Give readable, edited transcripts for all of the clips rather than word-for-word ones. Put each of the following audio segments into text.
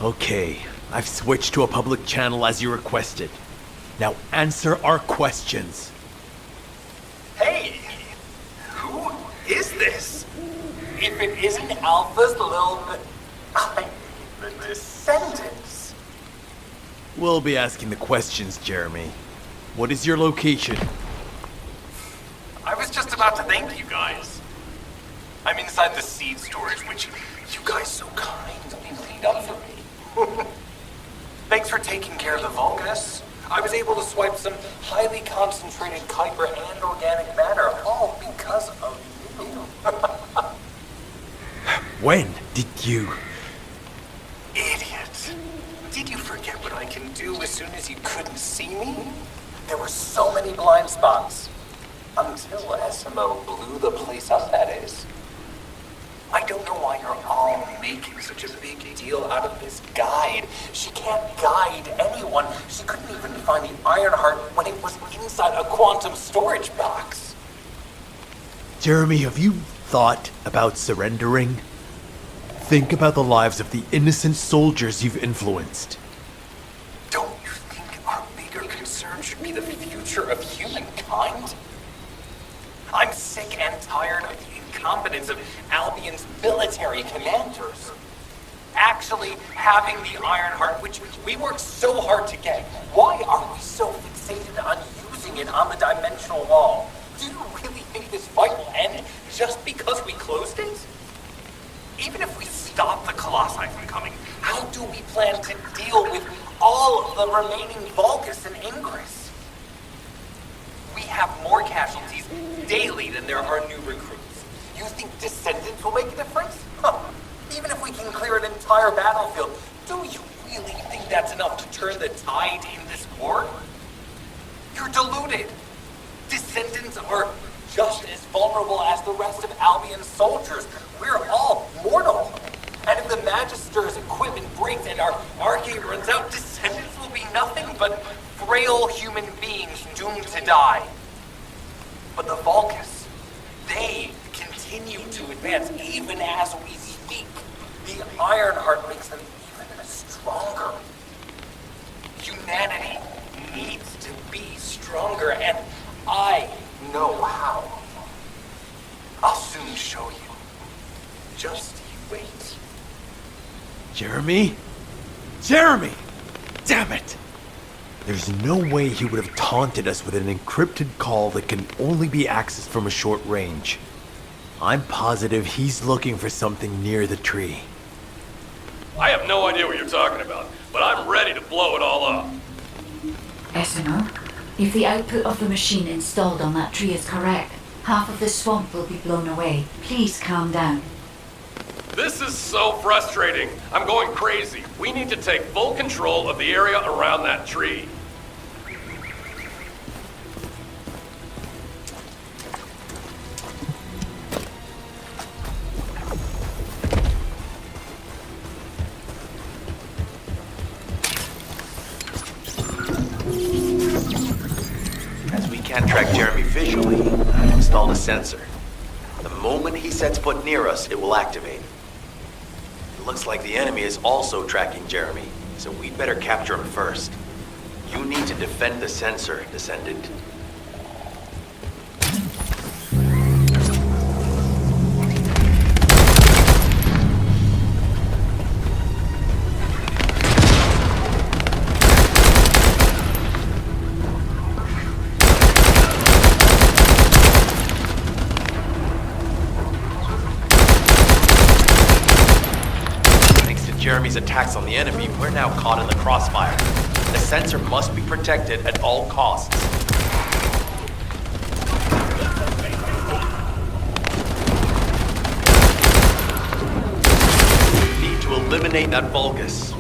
Okay, I've switched to a public channel as you requested. Now answer our questions. Hey! Who is this? If it isn't Alpha's little... the Descendants. We'll be asking the questions, Jeremy. What is your location? I was just about to thank you guys. I'm inside the seed storage, which you guys so kindly cleaned up for me. Thanks for taking care of the Vulgus. I was able to swipe some highly concentrated Kuiper and organic matter, all because of you. When did you... Idiot. Did you forget what I can do as soon as you couldn't see me? There were so many blind spots. Until SMO blew the place up, that is. I don't know why you're all making such a big deal out of this guide. She can't guide anyone. She couldn't even find the Ironheart when it was inside a quantum storage box. Jeremy, have you thought about surrendering? Think about the lives of the innocent soldiers you've influenced. Don't you think our bigger concern should be the future of humankind? I'm sick and tired of the incompetence of Albion's military commanders. Actually having the Ironheart, which we worked so hard to get, why are we so fixated on using it on the dimensional wall? Do you really think this fight will end just because we closed it? Even if we stop the Colossi from coming, how do we plan to deal with all of the remaining Vulgus and Ingress? We have more casualties daily than there are new recruits. You think Descendants will make a difference? Huh. Even if we can clear an entire battlefield, do you really think that's enough to turn the tide in this war? You're deluded. Descendants are just as vulnerable as the rest of Albion's soldiers. We're all mortal. And if the Magister's equipment breaks and our Arcade runs out, Descendants will be nothing but frail human beings doomed to die. But the Vulgus, they continue to advance even as we speak. The Ironheart makes them even stronger. Humanity needs to be stronger, and I know how. I'll soon show you. Just you wait. Jeremy? Jeremy! Damn it! There's no way he would have taunted us with an encrypted call that can only be accessed from a short range. I'm positive he's looking for something near the tree. I have no idea what you're talking about, but I'm ready to blow it all up. SNO, if the output of the machine installed on that tree is correct, half of the swamp will be blown away. Please calm down. This is so frustrating. I'm going crazy. We need to take full control of the area around that tree. As we can't track Jeremy visually, I've installed a sensor. The moment he sets foot near us, it will activate. It looks like the enemy is also tracking Jeremy, so we'd better capture him first. You need to defend the sensor, Descendant. Jeremy's attacks on the enemy, we're now caught in the crossfire. The sensor must be protected at all costs. We need to eliminate that Vulgus.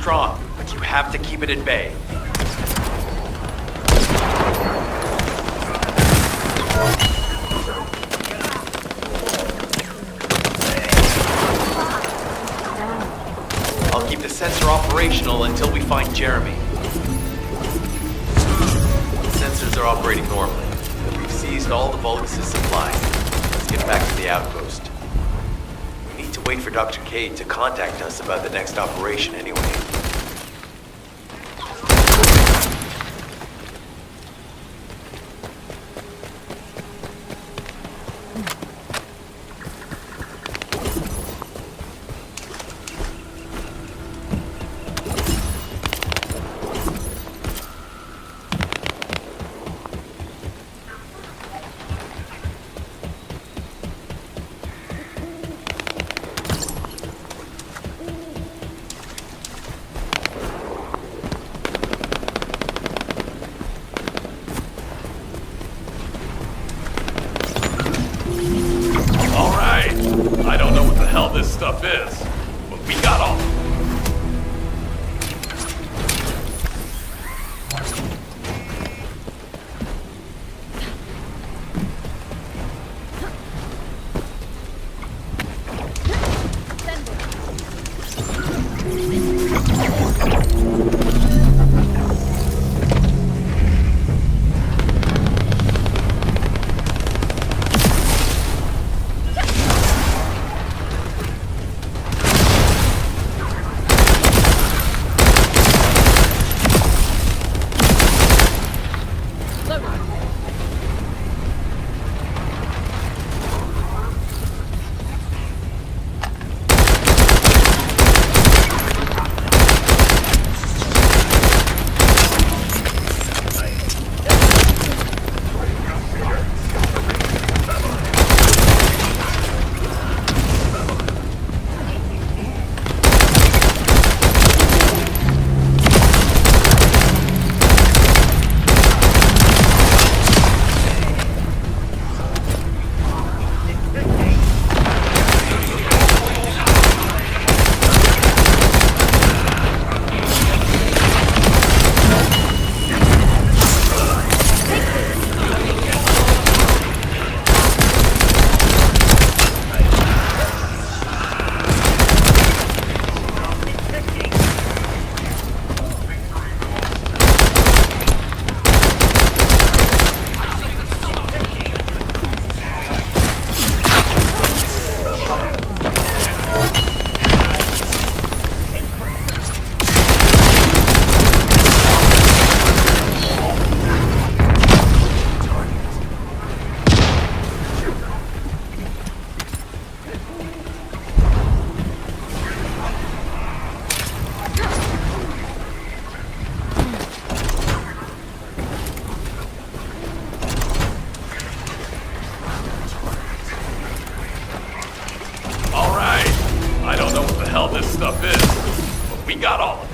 strong, but you have to keep it at bay. I'll keep the sensor operational until we find Jeremy. The sensors are operating normally. We've seized all the Vulgus' supplies. Let's get back to the outpost. We need to wait for Dr. Cade to contact us about the next operation anyway. I don't know what the hell this stuff is, but we got all. This stuff is, but we got all of it.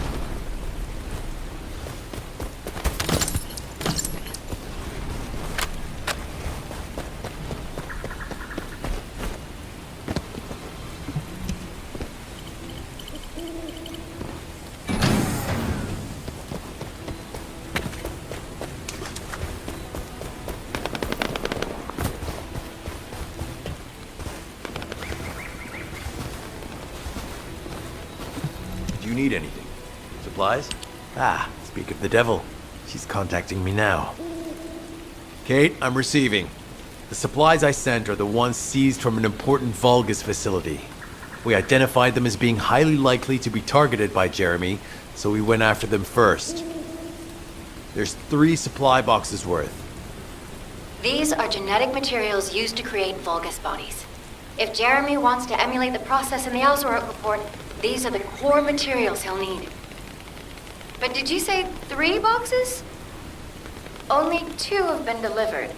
Do you need anything? Supplies? Ah, speak of the devil. She's contacting me now. Kate, I'm receiving. The supplies I sent are the ones seized from an important Vulgus facility. We identified them as being highly likely to be targeted by Jeremy, so we went after them first. There's 3 supply boxes worth. These are genetic materials used to create Vulgus bodies. If Jeremy wants to emulate the process in the Alzarot report, these are the core materials he'll need. But did you say 3 boxes? Only 2 have been delivered.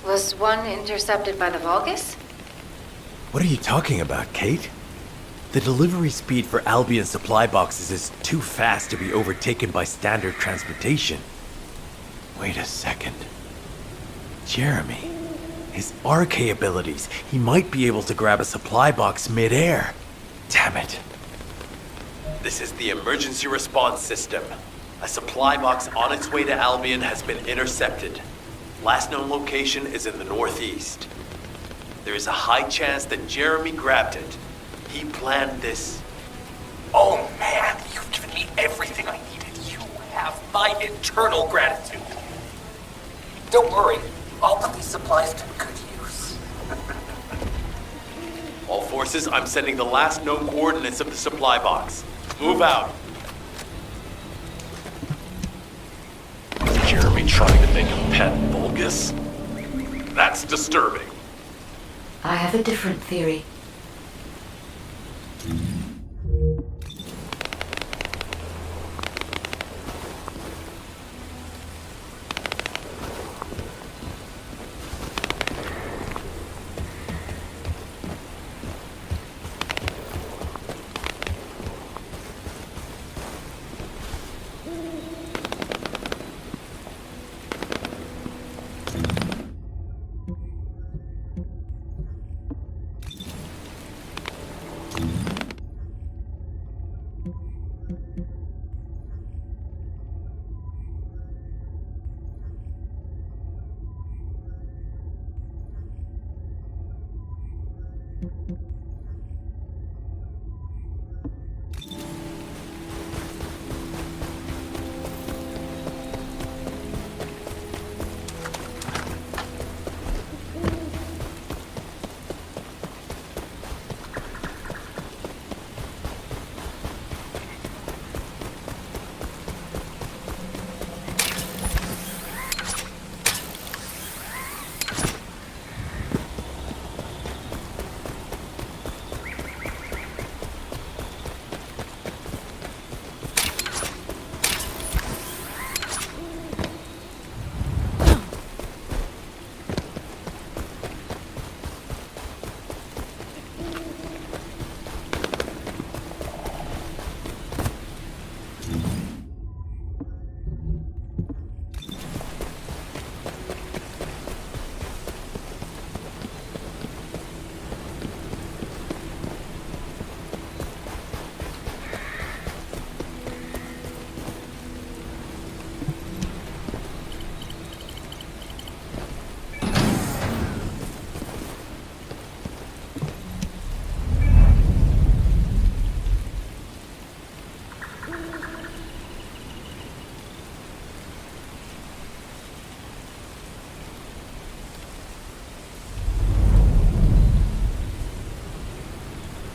Was one intercepted by the Vulgus? What are you talking about, Kate? The delivery speed for Albion supply boxes is too fast to be overtaken by standard transportation. Wait a second. Jeremy. His RK abilities. He might be able to grab a supply box mid-air. Damn it. This is the emergency response system. A supply box on its way to Albion has been intercepted. Last known location is in the northeast. There is a high chance that Jeremy grabbed it. He planned this. Oh man, you've given me everything I needed. You have my eternal gratitude. Don't worry, I'll put these supplies to good use. All forces, I'm sending the last known coordinates of the supply box. Move out. Jeremy trying to make a pet Vulgus? That's disturbing. I have a different theory.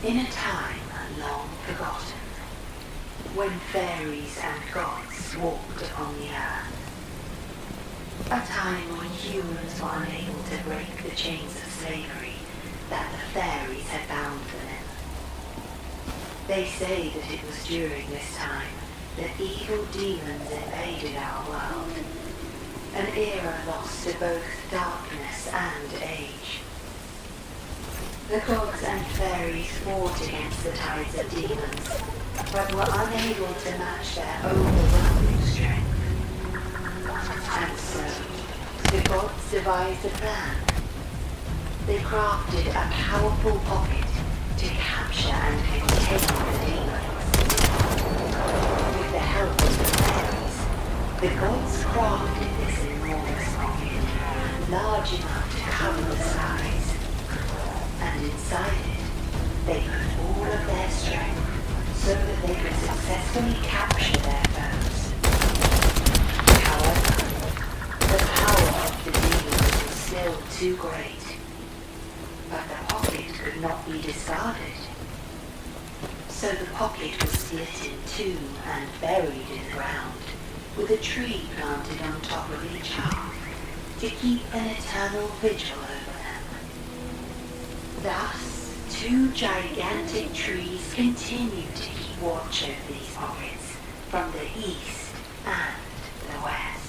In a time long forgotten, when fairies and gods walked upon the earth, a time when humans were unable to break the chains of slavery that the fairies had bound them in. They say that it was during this time that evil demons invaded our world, an era lost to both darkness and age. The gods and fairies fought against the tides of demons, but were unable to match their overwhelming strength. And so, the gods devised a plan. They crafted a powerful pocket to capture and contain the demons. With the help of the fairies, the gods crafted this enormous pocket, large enough to cover the skies. And inside it, they put all of their strength so that they could successfully capture their foes. However, the power of the demons was still too great, but the pocket could not be discarded. So the pocket was split in two and buried in the ground, with a tree planted on top of each half to keep an eternal vigil over them. Thus, two gigantic trees continue to keep watch over these pockets from the east and the west.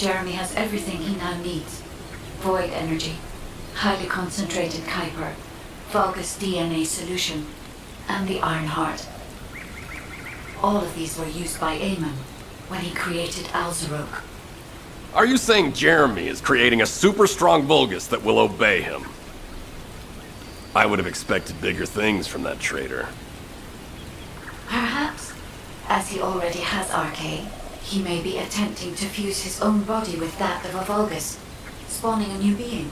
Jeremy has everything he now needs. Void energy, highly concentrated Kuiper, Vulgus DNA solution, and the Iron Heart. All of these were used by Eamon when he created Alzarok. Are you saying Jeremy is creating a super strong Vulgus that will obey him? I would have expected bigger things from that traitor. Perhaps, as he already has RK, he may be attempting to fuse his own body with that of a Vulgus, spawning a new being.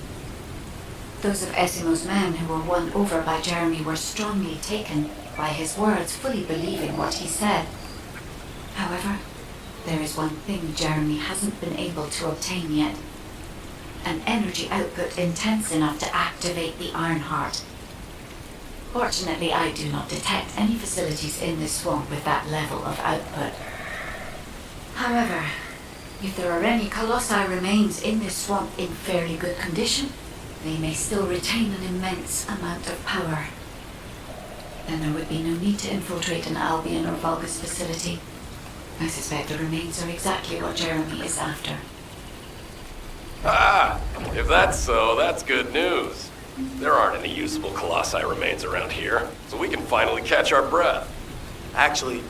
Those of Esimo's men who were won over by Jeremy were strongly taken by his words, fully believing what he said. However, there is one thing Jeremy hasn't been able to obtain yet. An energy output intense enough to activate the Iron Heart. Fortunately, I do not detect any facilities in this swamp with that level of output. However, if there are any Colossi remains in this swamp in fairly good condition, they may still retain an immense amount of power. Then there would be no need to infiltrate an Albion or Vulgus facility. I suspect the remains are exactly what Jeremy is after. Ah, if that's so, that's good news. There aren't any usable Colossi remains around here, so we can finally catch our breath. Actually,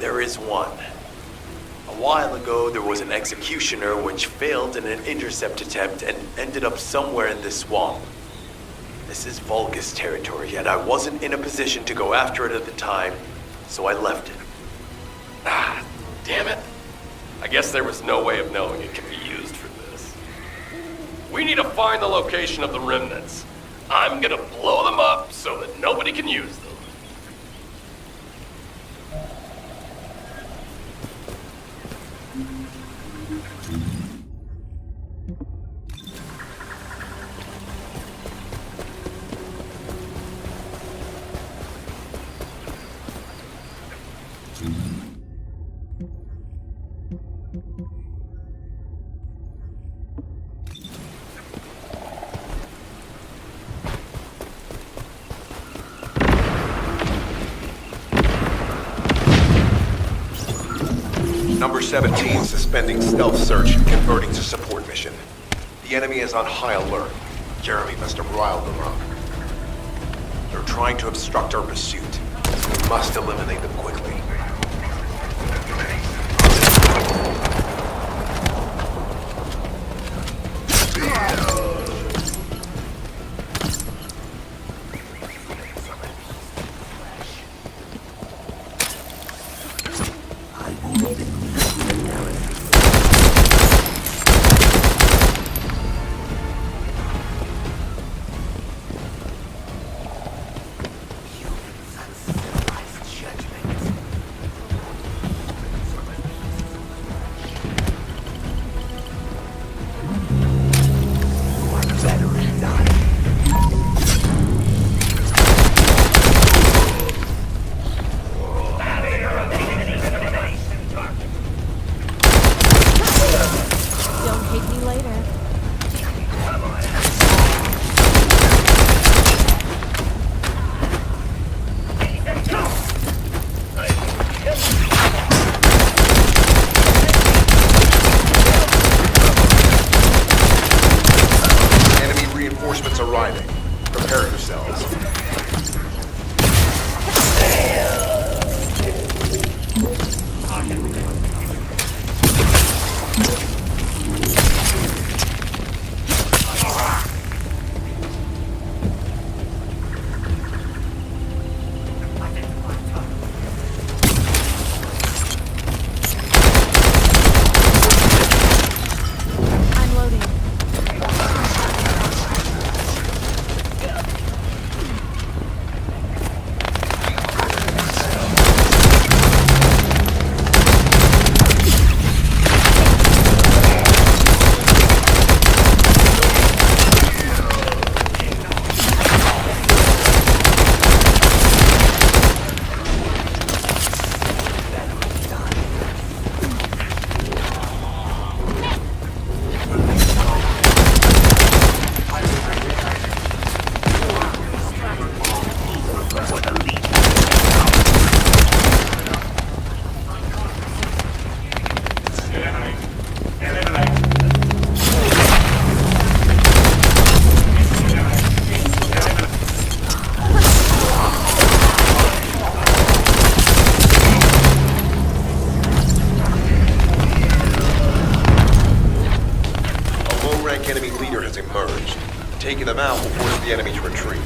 there is one. A while ago, there was an executioner which failed in an intercept attempt and ended up somewhere in this swamp. This is Vulgus territory, and I wasn't in a position to go after it at the time, so I left it. Ah, damn it. I guess there was no way of knowing it could be used for this. We need to find the location of the remnants. I'm gonna blow them up so that nobody can use them. Number 17 suspending stealth search and converting to support mission. The enemy is on high alert. Jeremy must have riled them up. They're trying to obstruct our pursuit, so we must eliminate them quickly. Taking them out will force the enemy to retreat.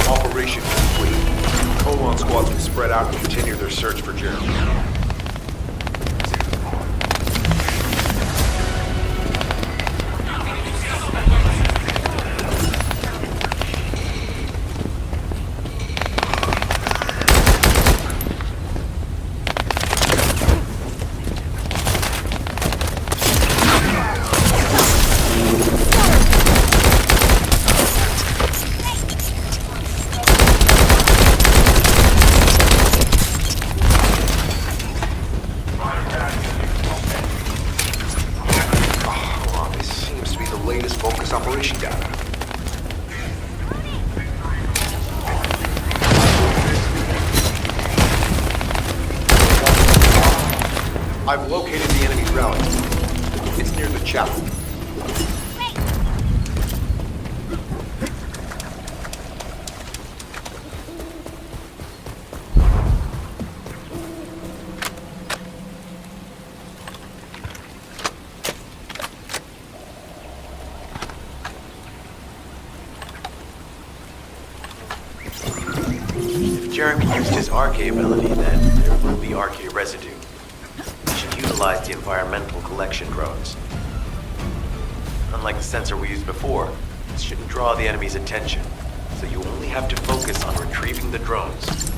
Operation complete. Colon squads will spread out and continue their search for Jeremy. Focus operation data. I've located the enemy's rally. It's near the chapel. If Jeremy used his RK ability, then there will be RK residue. We should utilize the environmental collection drones. Unlike the sensor we used before, this shouldn't draw the enemy's attention, so you only have to focus on retrieving the drones.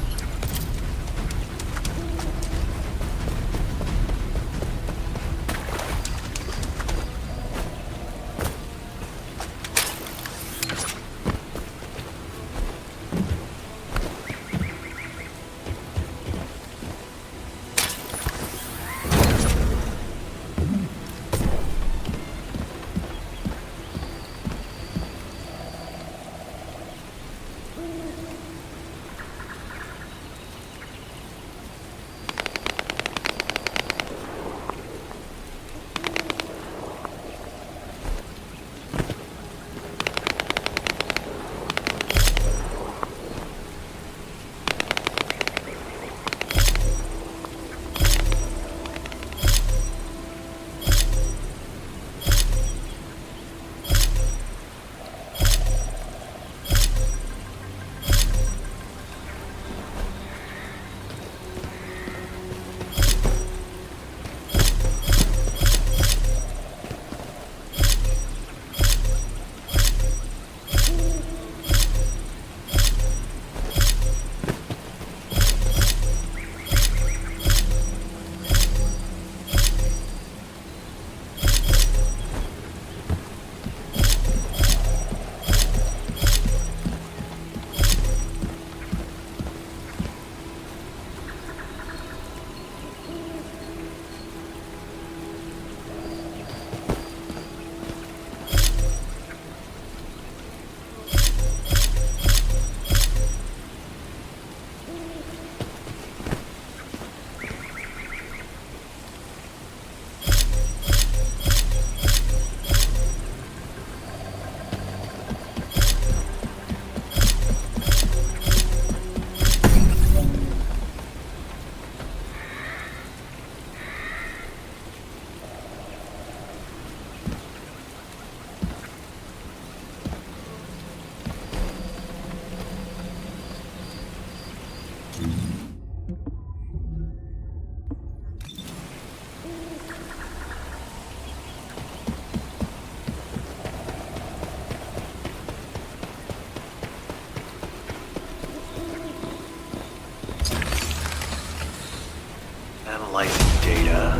Analyzing data.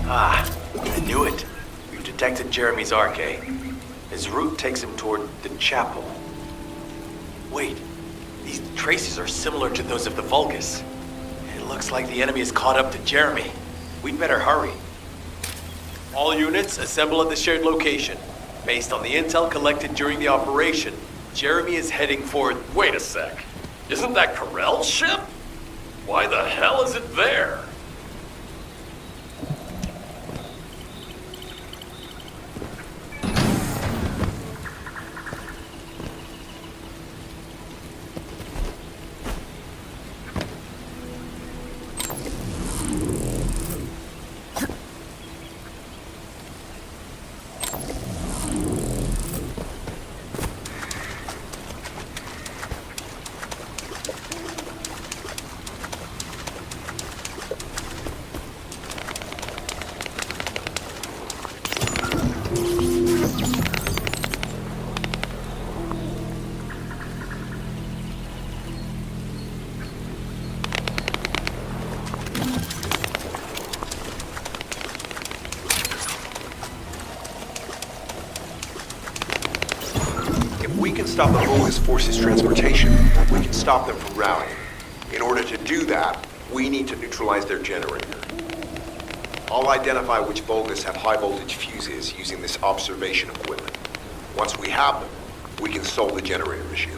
Ah, I knew it. We've detected Jeremy's RK. His route takes him toward the chapel. Wait, these traces are similar to those of the Vulgus. It looks like the enemy is caught up to Jeremy. We'd better hurry. All units, assemble at the shared location. Based on the intel collected during the operation, Jeremy is heading for... Wait a sec. Isn't that Carell's ship? Why the hell is it there? We can stop the Vulgus forces' transportation. We can stop them from rallying. In order to do that, we need to neutralize their generator. I'll identify which Vulgus have high-voltage fuses using this observation equipment. Once we have them, we can solve the generator issue.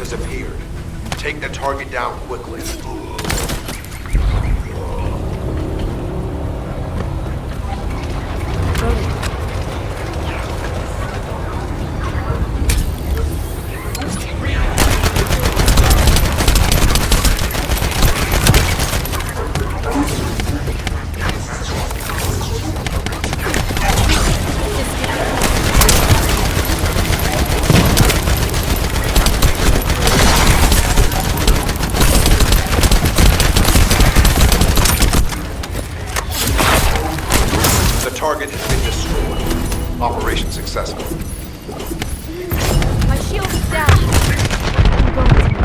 has appeared. Take the target down quickly. The target has been destroyed. Operation successful. My shield is down. I'm going to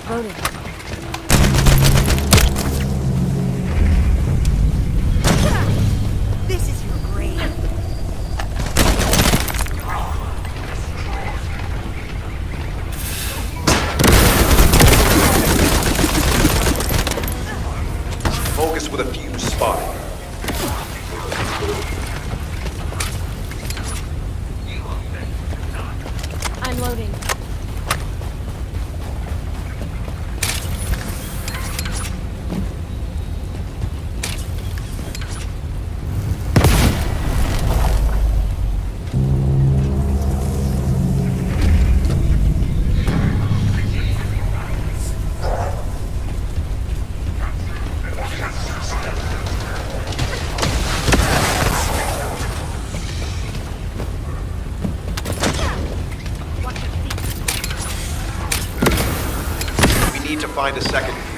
loaded. This is your grave. Focus with a fuse spotted. I'm loading. We need to find a second fuse.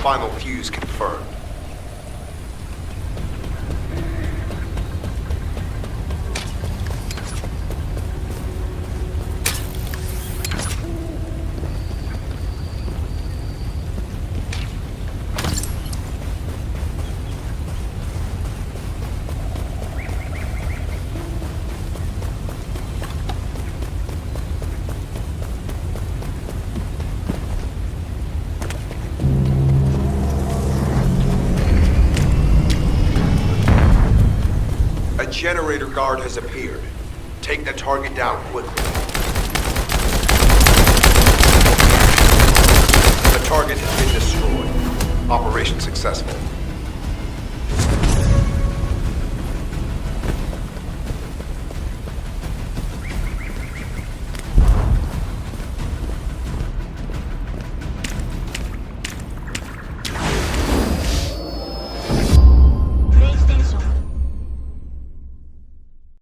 Final fuse confirmed. A generator guard has appeared. Take the target down quickly. The target has been destroyed. Operation successful.